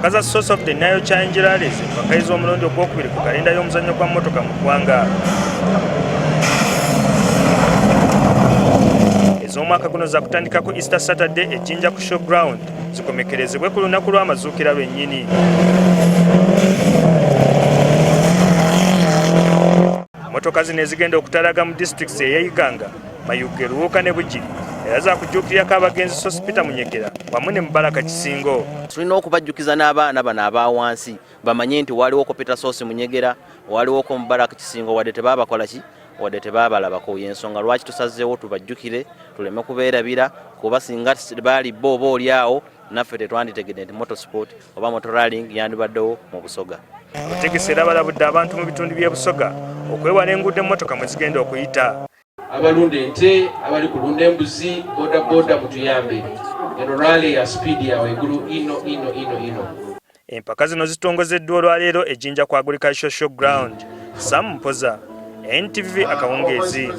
Empaka za Source of the Nile Challenge Rallies bakayizza omulundi ogwokubiri ku kalenda y'omuzannyo gwa motoka mu ggwanga. Ez'omwaka guno za kutandika ku Easter Saturday e Jinja ku showground zikomekerezebwe ku lunaku lw'amazuukira lwennyini. Motoka zino ezigenda okutalaga mu districts ey'Iganga, Mayuge, Luwuka ne Bugiri era zaakujjukirirako abagenzi Sospeter Munyegera wamu ne Mubaraka Kisingo. Tulina okubajjukiza n'abaana bano abaawansi bamanye nti waliwo ko Peter Sosi Munyegera, waliwo ko Mubaraka Kisingo wadde tebaabakola ki wadde tebaabalabako. Y'ensonga lwaki tusazzeewo tubajjukire tuleme kubeerabira kuba singa baali bo oba oliawo naffe tetwanditegedde nti motorsport oba motorralling yandibaddewo mu Busoga. Obutegesi era balabudde abantu mu bitundu by'e Busoga okwewala enguudo emmotoka mwe zigenda okuyita. Abalunda ente, abali kulunda embuzi, boda mutuyambe. Eno rally ya speed ya waigulu ino. Empaka zino zitongozeddwa olwaleero e Jinja ku Agricultural Showground. Sam Mpoza, NTV Akawungeezi.